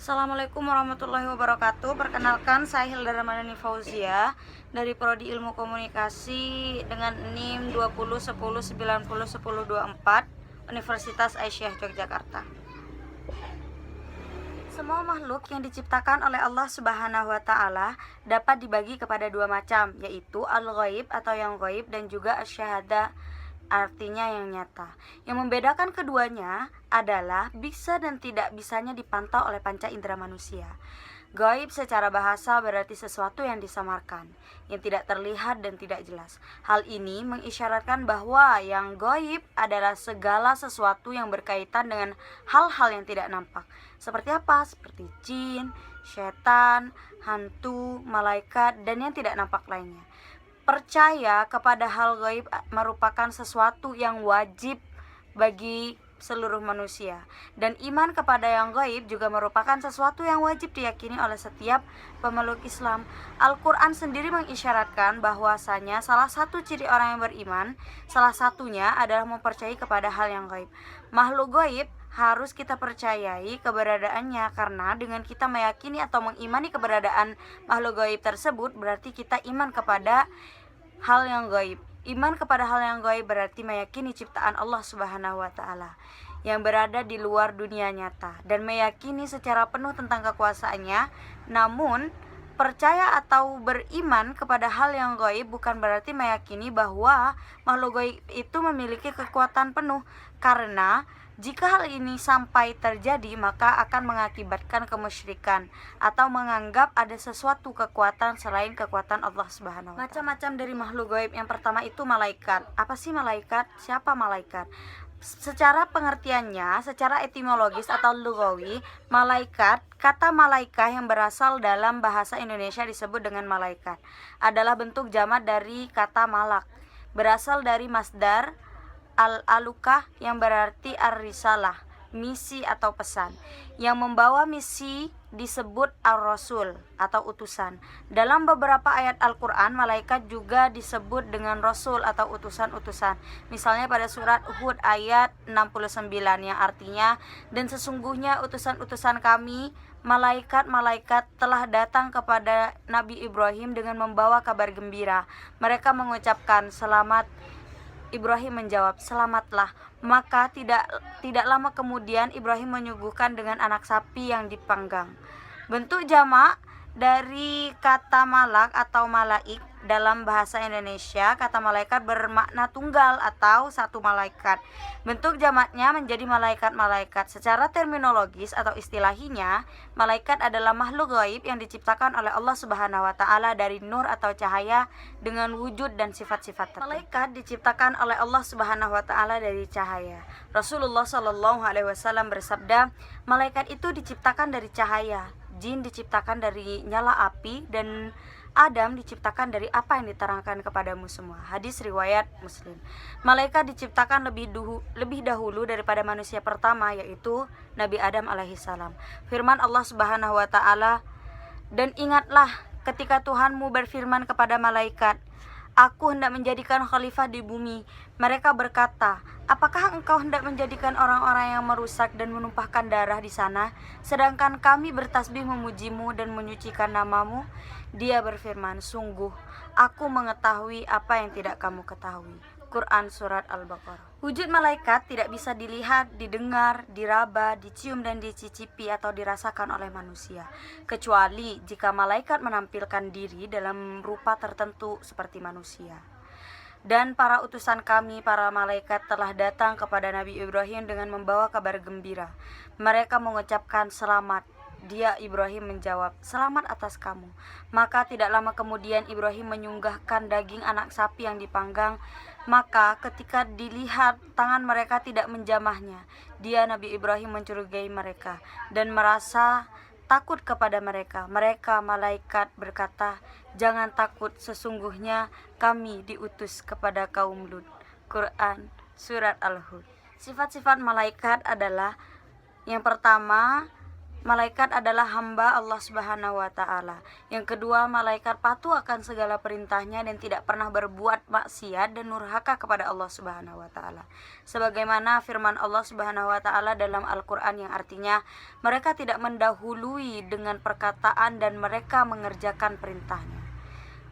Assalamualaikum warahmatullahi wabarakatuh. Perkenalkan, saya Hilda Ramadhani Fauzia dari Prodi Ilmu Komunikasi dengan NIM 201010901024 Universitas Aisyah Yogyakarta. Semua makhluk yang diciptakan oleh Allah Subhanahu wa Ta'ala dapat dibagi kepada dua macam, yaitu al-ghaib atau yang ghaib dan juga asy-syahada, artinya yang nyata. Yang membedakan keduanya adalah bisa dan tidak bisanya dipantau olai panca indera manusia. Gaib secara bahasa berarti sesuatu yang disamarkan, yang tidak terlihat dan tidak jelas. Hal ini mengisyaratkan bahwa yang gaib adalah segala sesuatu yang berkaitan dengan hal-hal yang tidak nampak. Seperti apa? Seperti jin, setan, hantu, malaikat, dan yang tidak nampak lainnya. Percaya kepada hal gaib merupakan sesuatu yang wajib bagi seluruh manusia, dan iman kepada yang gaib juga merupakan sesuatu yang wajib diyakini oleh setiap pemeluk Islam. Al-Quran sendiri mengisyaratkan bahwasanya salah satu ciri orang yang beriman, salah satunya adalah mempercayai kepada hal yang gaib. Makhluk gaib harus kita percayai keberadaannya, karena dengan kita meyakini atau mengimani keberadaan makhluk gaib tersebut berarti kita iman kepada hal yang gaib. Iman kepada hal yang gaib berarti meyakini ciptaan Allah Subhanahu wa Ta'ala yang berada di luar dunia nyata dan meyakini secara penuh tentang kekuasaannya. Namun percaya atau beriman kepada hal yang gaib bukan berarti meyakini bahwa makhluk gaib itu memiliki kekuatan penuh, karena jika hal ini sampai terjadi maka akan mengakibatkan kemusyrikan atau menganggap ada sesuatu kekuatan selain kekuatan Allah Subhanahu wa Ta'ala. Macam-macam dari makhluk gaib. Yang pertama itu malaikat. Apa sih malaikat? Siapa malaikat? Secara pengertiannya, secara etimologis atau lugawi, malaikat, kata malaikah yang berasal dalam bahasa Indonesia disebut dengan malaikat, adalah bentuk jamak dari kata malak, berasal dari masdar al-alukah yang berarti ar-risalah, misi atau pesan. Yang membawa misi disebut ar-rasul atau utusan. Dalam beberapa ayat Al-Quran, malaikat juga disebut dengan rasul atau utusan-utusan. Misalnya pada surat Hud ayat 69 yang artinya, dan sesungguhnya utusan-utusan kami, malaikat-malaikat telah datang kepada Nabi Ibrahim dengan membawa kabar gembira. Mereka mengucapkan selamat. Ibrahim menjawab, selamatlah. Maka tidak lama kemudian Ibrahim menyuguhkan dengan anak sapi yang dipanggang. Bentuk jamak dari kata malak atau malaik dalam bahasa Indonesia, kata malaikat bermakna tunggal atau satu malaikat. Bentuk jamaknya menjadi malaikat-malaikat. Secara terminologis atau istilahinya, malaikat adalah makhluk gaib yang diciptakan oleh Allah Subhanahu wa Ta'ala dari nur atau cahaya dengan wujud dan sifat-sifat tertentu. Malaikat diciptakan oleh Allah Subhanahu wa Ta'ala dari cahaya. Rasulullah Shallallahu alaihi wasallam bersabda, malaikat itu diciptakan dari cahaya, jin diciptakan dari nyala api, dan Adam diciptakan dari apa yang diterangkan kepadamu semua. Hadis riwayat Muslim. Malaikat diciptakan lebih dahulu daripada manusia pertama, yaitu Nabi Adam alaihissalam. Firman Allah Subhanahu wa Ta'ala, dan ingatlah ketika Tuhanmu berfirman kepada malaikat, aku hendak menjadikan khalifah di bumi. Mereka berkata, apakah engkau hendak menjadikan orang-orang yang merusak dan menumpahkan darah di sana, sedangkan kami bertasbih memujimu dan menyucikan namamu? Dia berfirman, sungguh aku mengetahui apa yang tidak kamu ketahui. Quran Surat Al-Baqarah. Wujud malaikat tidak bisa dilihat, didengar, diraba, dicium, dan dicicipi atau dirasakan oleh manusia, kecuali jika malaikat menampilkan diri dalam rupa tertentu seperti manusia. Dan para utusan kami, para malaikat, telah datang kepada Nabi Ibrahim dengan membawa kabar gembira. Mereka mengucapkan selamat. Dia Ibrahim menjawab, selamat atas kamu. Maka tidak lama kemudian Ibrahim menyunggahkan daging anak sapi yang dipanggang. Maka ketika dilihat tangan mereka tidak menjamahnya, dia Nabi Ibrahim mencurigai mereka dan merasa takut kepada mereka. Mereka malaikat berkata, jangan takut, sesungguhnya kami diutus kepada kaum Lut. Quran Surat Al-Hud. Sifat-sifat malaikat adalah, yang pertama, malaikat adalah hamba Allah Subhanahu wa taala. Yang kedua, malaikat patuh akan segala perintahnya dan tidak pernah berbuat maksiat dan nurhaka kepada Allah Subhanahu wa taala. Sebagaimana firman Allah Subhanahu wa taala dalam Al-Qur'an yang artinya, mereka tidak mendahului dengan perkataan dan mereka mengerjakan perintahnya.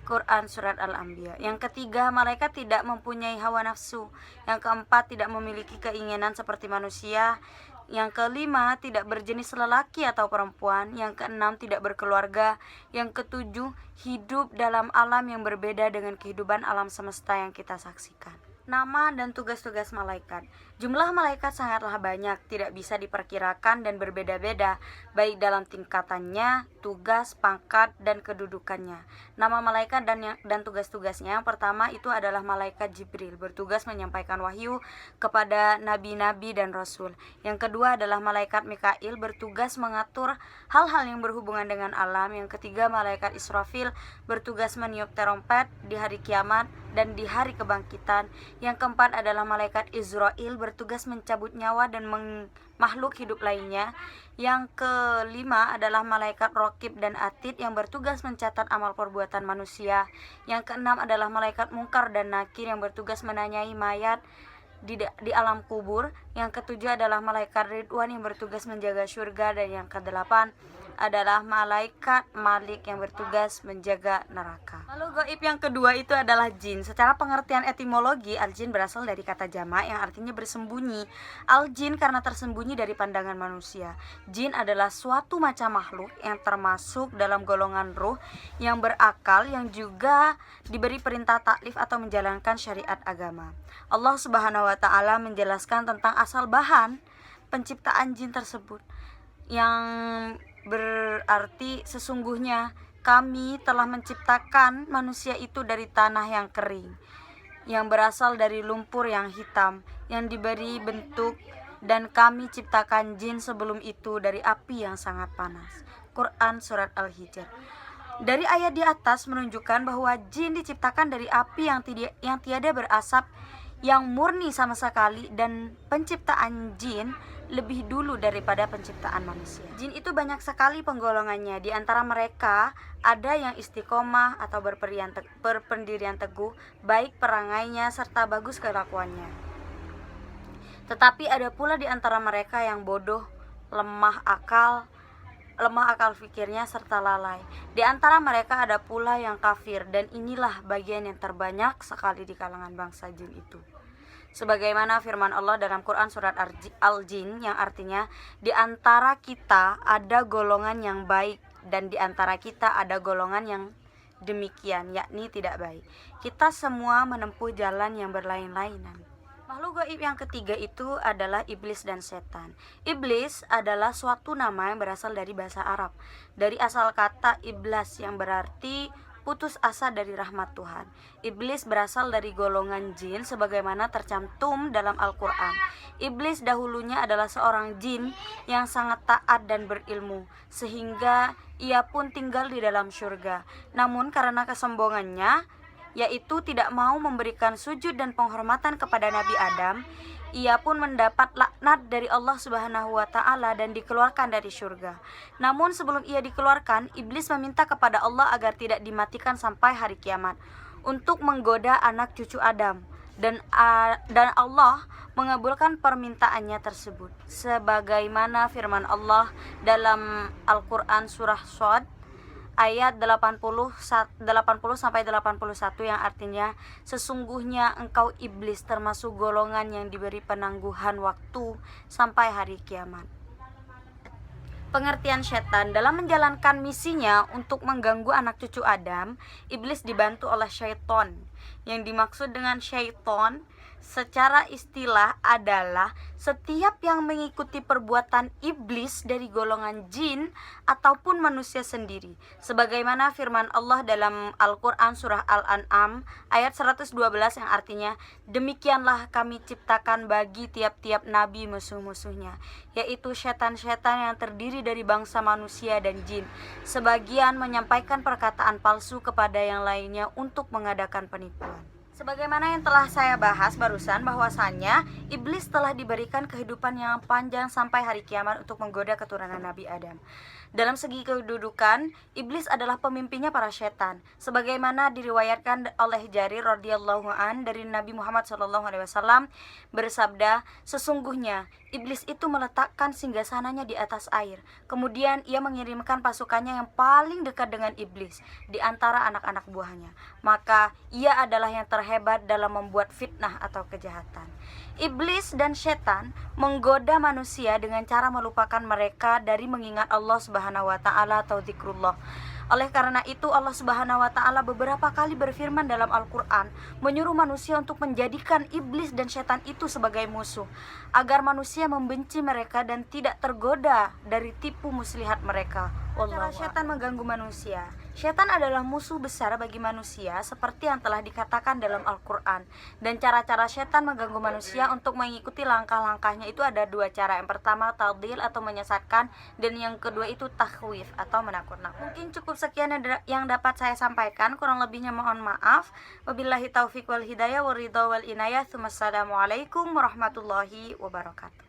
Quran Surat Al-Anbiya. Yang ketiga, malaikat tidak mempunyai hawa nafsu. Yang keempat, tidak memiliki keinginan seperti manusia. Yang kelima, tidak berjenis lelaki atau perempuan. Yang keenam, tidak berkeluarga. Yang ketujuh, hidup dalam alam yang berbeda dengan kehidupan alam semesta yang kita saksikan. Nama dan tugas-tugas malaikat. Jumlah malaikat sangatlah banyak, tidak bisa diperkirakan dan berbeda-beda, baik dalam tingkatannya, tugas, pangkat, dan kedudukannya. Nama malaikat dan tugas-tugasnya, yang pertama itu adalah malaikat Jibril, bertugas menyampaikan wahyu kepada nabi-nabi dan rasul. Yang kedua adalah malaikat Mikail, bertugas mengatur hal-hal yang berhubungan dengan alam. Yang ketiga, malaikat Israfil, bertugas meniup terompet di hari kiamat dan di hari kebangkitan. Yang keempat adalah malaikat Israil, bertugas mencabut nyawa dan makhluk hidup lainnya. Yang kelima adalah malaikat Raqib dan Atid, yang bertugas mencatat amal perbuatan manusia. Yang keenam adalah malaikat Munkar dan Nakir, yang bertugas menanyai mayat di alam kubur. Yang ketujuh adalah malaikat Ridwan, yang bertugas menjaga surga. Dan yang kedelapan adalah malaikat Malik, yang bertugas menjaga neraka. Lalu gaib yang kedua itu adalah jin. Secara pengertian etimologi, al-jin berasal dari kata jamak yang artinya bersembunyi. Al-jin karena tersembunyi dari pandangan manusia. Jin adalah suatu macam makhluk yang termasuk dalam golongan ruh yang berakal, yang juga diberi perintah taklif atau menjalankan syariat agama. Allah Subhanahu wa taala menjelaskan tentang asal bahan penciptaan jin tersebut, yang berarti sesungguhnya kami telah menciptakan manusia itu dari tanah yang kering, yang berasal dari lumpur yang hitam, yang diberi bentuk, dan kami ciptakan jin sebelum itu dari api yang sangat panas. Quran Surat Al-Hijr. Dari ayat di atas menunjukkan bahwa jin diciptakan dari api yang tiada berasap, yang murni sama sekali, dan penciptaan jin lebih dulu daripada penciptaan manusia. Jin itu banyak sekali penggolongannya. Di antara mereka ada yang istiqomah atau berpendirian teguh, baik perangainya serta bagus kelakuannya. Tetapi ada pula di antara mereka yang bodoh, lemah akal fikirnya serta lalai. Di antara mereka ada pula yang kafir, dan inilah bagian yang terbanyak sekali di kalangan bangsa jin itu. Sebagaimana firman Allah dalam Quran Surat Al-Jin yang artinya, di antara kita ada golongan yang baik dan di antara kita ada golongan yang demikian, yakni tidak baik. Kita semua menempuh jalan yang berlain-lainan. Makhluk gaib yang ketiga itu adalah iblis dan setan. Iblis adalah suatu nama yang berasal dari bahasa Arab, dari asal kata iblas yang berarti putus asa dari rahmat Tuhan. Iblis berasal dari golongan jin sebagaimana tercantum dalam Al-Quran. Iblis dahulunya adalah seorang jin yang sangat taat dan berilmu, sehingga ia pun tinggal di dalam surga. Namun karena kesombongannya, yaitu tidak mau memberikan sujud dan penghormatan kepada Nabi Adam, ia pun mendapat laknat dari Allah Subhanahu wa taala dan dikeluarkan dari surga. Namun sebelum ia dikeluarkan, iblis meminta kepada Allah agar tidak dimatikan sampai hari kiamat untuk menggoda anak cucu Adam, dan Allah mengabulkan permintaannya tersebut. Sebagaimana firman Allah dalam Al-Qur'an surah Shad ayat 80 sampai 81 yang artinya, sesungguhnya engkau iblis termasuk golongan yang diberi penangguhan waktu sampai hari kiamat. Pengertian setan dalam menjalankan misinya untuk mengganggu anak cucu Adam, iblis dibantu oleh syaitan. Yang dimaksud dengan syaitan secara istilah adalah setiap yang mengikuti perbuatan iblis dari golongan jin ataupun manusia sendiri. Sebagaimana firman Allah dalam Al-Quran surah Al-An'am ayat 112 yang artinya, demikianlah kami ciptakan bagi tiap-tiap nabi musuh-musuhnya, yaitu setan-setan yang terdiri dari bangsa manusia dan jin. Sebagian menyampaikan perkataan palsu kepada yang lainnya untuk mengadakan penipuan. Sebagaimana yang telah saya bahas barusan, bahwasannya iblis telah diberikan kehidupan yang panjang sampai hari kiamat untuk menggoda keturunan Nabi Adam. Dalam segi kedudukan, iblis adalah pemimpinnya para setan. Sebagaimana diriwayatkan oleh Jarir radhiyallahu an dari Nabi Muhammad SAW bersabda, sesungguhnya iblis itu meletakkan singgasananya di atas air. Kemudian ia mengirimkan pasukannya yang paling dekat dengan iblis di antara anak-anak buahnya. Maka ia adalah yang terhebat dalam membuat fitnah atau kejahatan. Iblis dan setan menggoda manusia dengan cara melupakan mereka dari mengingat Allah Subhanahu wa taala atau zikrullah. Oleh karena itu Allah Subhanahu wa taala beberapa kali berfirman dalam Al-Qur'an menyuruh manusia untuk menjadikan iblis dan setan itu sebagai musuh agar manusia membenci mereka dan tidak tergoda dari tipu muslihat mereka. Cara setan mengganggu manusia. Setan adalah musuh besar bagi manusia seperti yang telah dikatakan dalam Al-Qur'an. Dan cara-cara setan mengganggu manusia untuk mengikuti langkah-langkahnya itu ada dua cara. Yang pertama tadlil atau menyesatkan, dan yang kedua itu takhwif atau menakut-nakut. Mungkin cukup sekian yang dapat saya sampaikan, kurang lebihnya mohon maaf. Wabillahi taufiq wal hidayah wa ridha wal inayah. Wassalamualaikum warahmatullahi wabarakatuh.